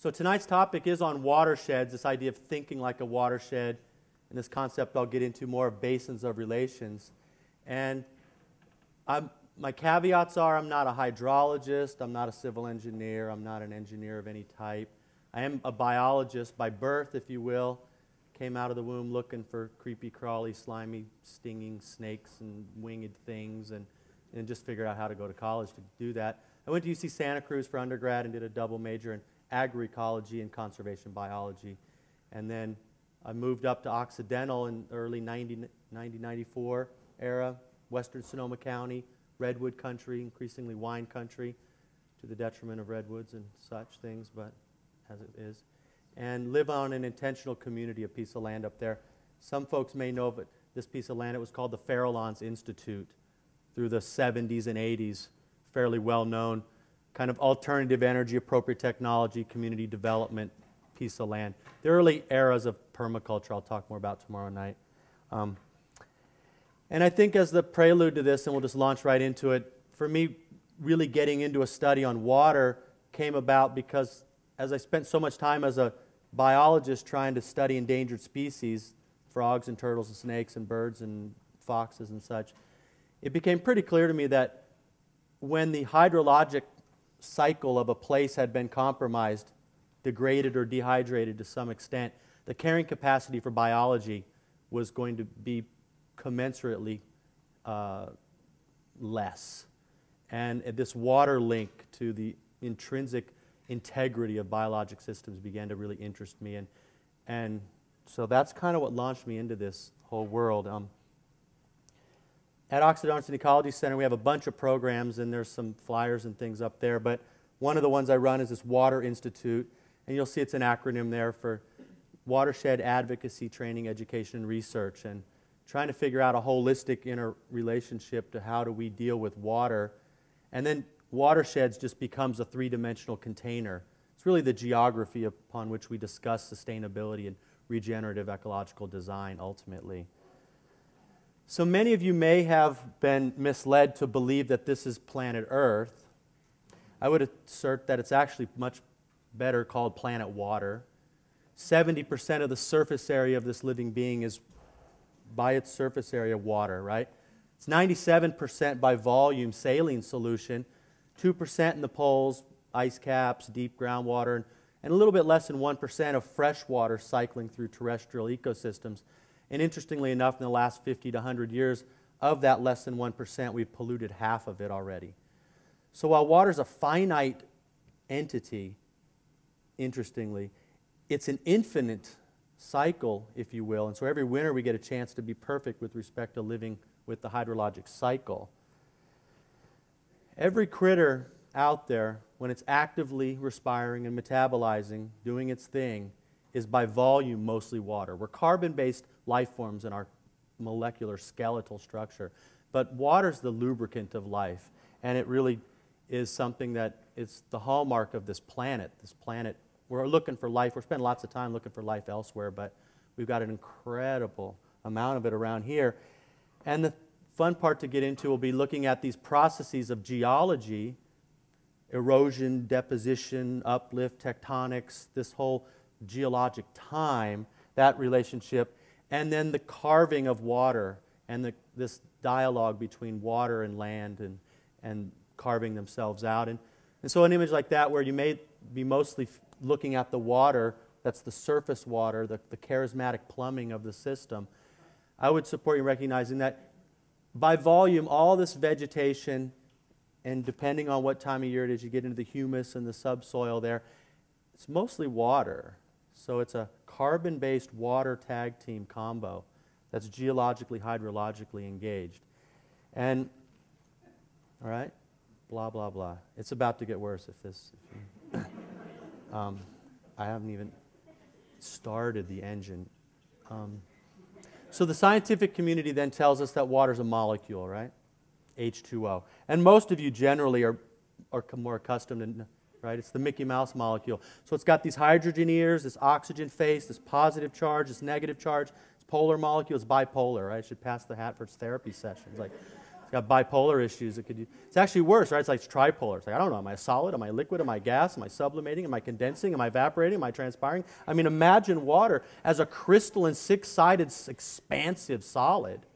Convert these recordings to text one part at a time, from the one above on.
So tonight's topic is on watersheds, this idea of thinking like a watershed, and this concept I'll get into more of basins of relations. And my caveats are I'm not a hydrologist, I'm not a civil engineer, I'm not an engineer of any type. I am a biologist by birth, if you will. Came out of the womb looking for creepy, crawly, slimy, stinging snakes and winged things, and just figured out how to go to college to do that. I went to UC Santa Cruz for undergrad and did a double major in agroecology and conservation biology. And then I moved up to Occidental in early 94 era, western Sonoma County, redwood country, increasingly wine country, to the detriment of redwoods and such things, but as it is. And live on an intentional community, a piece of land up there. Some folks may know of it, this piece of land. It was called the Farallons Institute through the 70s and 80s, fairly well known, kind of alternative energy, appropriate technology, community development piece of land. The early eras of permaculture I'll talk more about tomorrow night. And I think as the prelude to this, and we'll just launch right into it, for me, really getting into a study on water came about because as I spent so much time as a biologist trying to study endangered species, frogs and turtles and snakes and birds and foxes and such, it became pretty clear to me that when the hydrologic cycle of a place had been compromised, degraded or dehydrated to some extent, the carrying capacity for biology was going to be commensurately less. And this water link to the intrinsic integrity of biologic systems began to really interest me. And so that's kind of what launched me into this whole world. At Occidental Ecology Center, we have a bunch of programs, and there's some flyers and things up there, but one of the ones I run is this Water Institute, and you'll see it's an acronym there for Watershed Advocacy, Training, Education, and Research, and trying to figure out a holistic interrelationship to how do we deal with water. And then watersheds just becomes a three-dimensional container. It's really the geography upon which we discuss sustainability and regenerative ecological design ultimately. So many of you may have been misled to believe that this is planet Earth. I would assert that it's actually much better called planet water. 70% of the surface area of this living being is by its surface area water, right? It's 97% by volume saline solution, 2% in the poles, ice caps, deep groundwater, and a little bit less than 1% of fresh water cycling through terrestrial ecosystems. And interestingly enough, in the last 50 to 100 years, of that less than 1%, we've polluted half of it already. So while water is a finite entity, interestingly, it's an infinite cycle, if you will. And so every winter we get a chance to be perfect with respect to living with the hydrologic cycle. Every critter out there, when it's actively respiring and metabolizing, doing its thing, is by volume mostly water. We're carbon-based life forms in our molecular skeletal structure. But water's the lubricant of life. And it really is something that is the hallmark of this planet. This planet, we're looking for life. We're spending lots of time looking for life elsewhere, but we've got an incredible amount of it around here. And the fun part to get into will be looking at these processes of geology, erosion, deposition, uplift, tectonics, this whole geologic time, that relationship, and then the carving of water and this dialogue between water and land and carving themselves out. And so an image like that where you may be mostly looking at the water, that's the surface water, the charismatic plumbing of the system, I would support you recognizing that by volume, all this vegetation, and depending on what time of year it is, you get into the humus and the subsoil there, it's mostly water. So it's a carbon-based water tag team combo that's geologically, hydrologically engaged. And, all right, blah, blah, blah. It's about to get worse I haven't even started the engine. So the scientific community then tells us that water is a molecule, right? H2O. And most of you generally are more accustomed to, right? It's the Mickey Mouse molecule. So it's got these hydrogen this oxygen face, this positive charge, this negative charge. It's polar molecule, it's bipolar, right? I should pass the hat for its therapy sessions. Like, it's Got bipolar issues. It's actually worse, right? It's like tripolar. It's like, I don't know, am I a solid? Am I liquid? Am I gas? Am I sublimating? Am I condensing? Am I evaporating? Am I transpiring? I mean, imagine water as a crystalline, six-sided, expansive solid,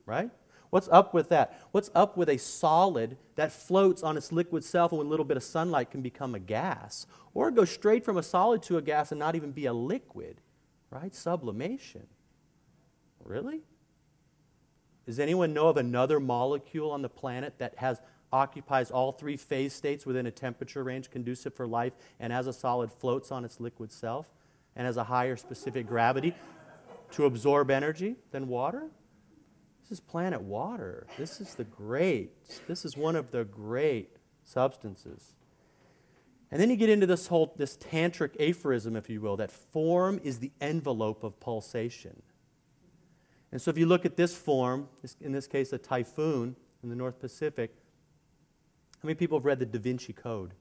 right? What's up with that? What's up with a solid that floats on its liquid self and with a little bit of sunlight can become a gas? Or go straight from a solid to a gas and not even be a liquid, right? Sublimation. Really? Does anyone know of another molecule on the planet that occupies all three phase states within a temperature range conducive for life and as a solid floats on its liquid self and has a higher specific gravity to absorb energy than water? This is planet water. This is one of the great substances. And then you get into this tantric aphorism, if you will, that form is the envelope of pulsation. And so if you look at this form, in this case a typhoon in the North Pacific, how many people have read the Da Vinci Code?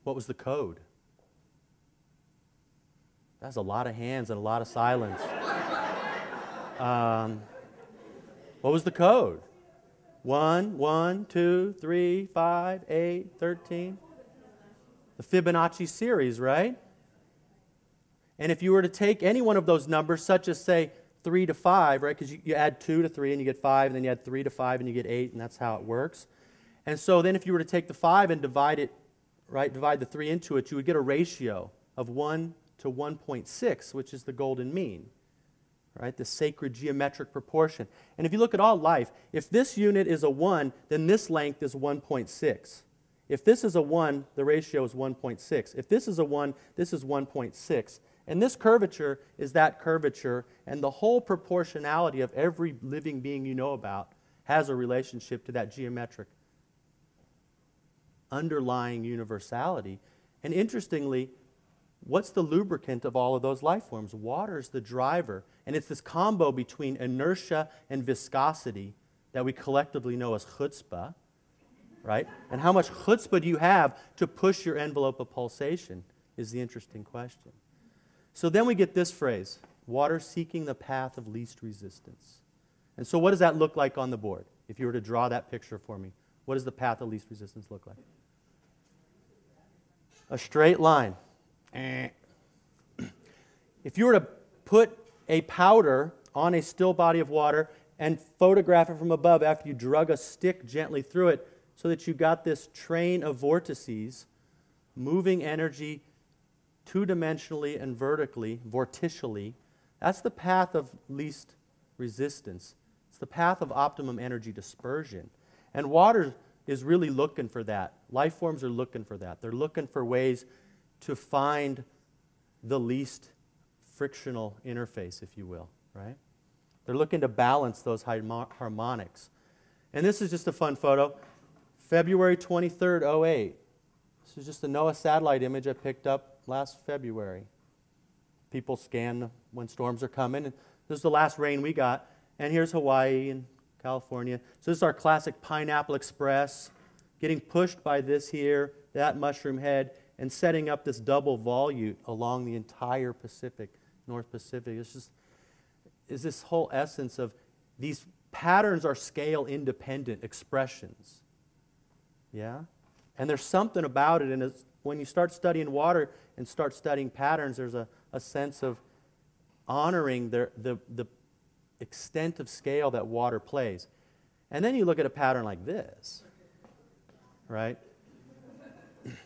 What was the code? That's a lot of hands and a lot of silence. What was the code? 1, 1, 2, 3, 5, 8, 13. The Fibonacci series, right? And if you were to take any one of those numbers, such as, say, 3 to 5, right? Because you add 2 to 3 and you get 5, and then you add 3 to 5 and you get 8, and that's how it works. And so then if you were to take the 5 and divide it, right, divide the 3 into it, you would get a ratio of 1 to 1.6, which is the golden mean, right? The sacred geometric proportion. And if you look at all life, if this unit is a 1, then this length is 1.6. If this is a 1, the ratio is 1.6. If this is a 1, this is 1.6. And this curvature is that curvature, and the whole proportionality of every living being you know about has a relationship to that geometric underlying universality. And interestingly, what's the lubricant of all of those life forms? Water is the driver. And it's this combo between inertia and viscosity that we collectively know as chutzpah, right? And how much chutzpah do you have to push your envelope of pulsation is the interesting question. So then we get this phrase, water seeking the path of least resistance. And so what does that look like on the board? If you were to draw that picture for me, what does the path of least resistance look like? A straight line. If you were to put a powder on a still body of water and photograph it from above after you drug a stick gently through it so that you got this train of vortices, moving energy two-dimensionally and vertically, vorticially, that's the path of least resistance. It's the path of optimum energy dispersion. And water is really looking for that. Life forms are looking for that. They're looking for ways to find the least frictional interface, if you will, right? They're looking to balance those harmonics. And this is just a fun photo. February 23rd, 2008. This is just a NOAA satellite image I picked up last February. People scan when storms are coming. And this is the last rain we got. And here's Hawaii and California. So this is our classic Pineapple Express, getting pushed by this here, that mushroom head, and setting up this double volute along the entire Pacific, North Pacific. It's just is this whole essence of these patterns are scale-independent expressions. Yeah? And there's something about it, and it's, when you start studying water and start studying patterns, there's a sense of honoring the extent of scale that water plays. And then you look at a pattern like this, right?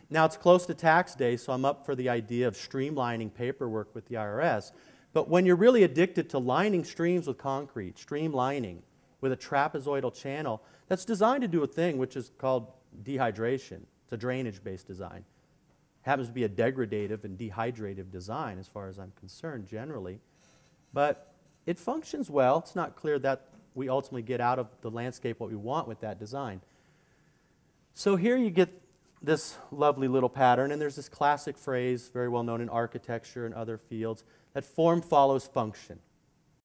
Now, it's close to tax day, so I'm up for the idea of streamlining paperwork with the IRS. But when you're really addicted to lining streams with concrete, streamlining with a trapezoidal channel, that's designed to do a thing which is called dehydration. It's a drainage-based design. It happens to be a degradative and dehydrative design as far as I'm concerned generally. But it functions well. It's not clear that we ultimately get out of the landscape what we want with that design. So here you get this lovely little pattern, and there's this classic phrase, very well known in architecture and other fields, that form follows function.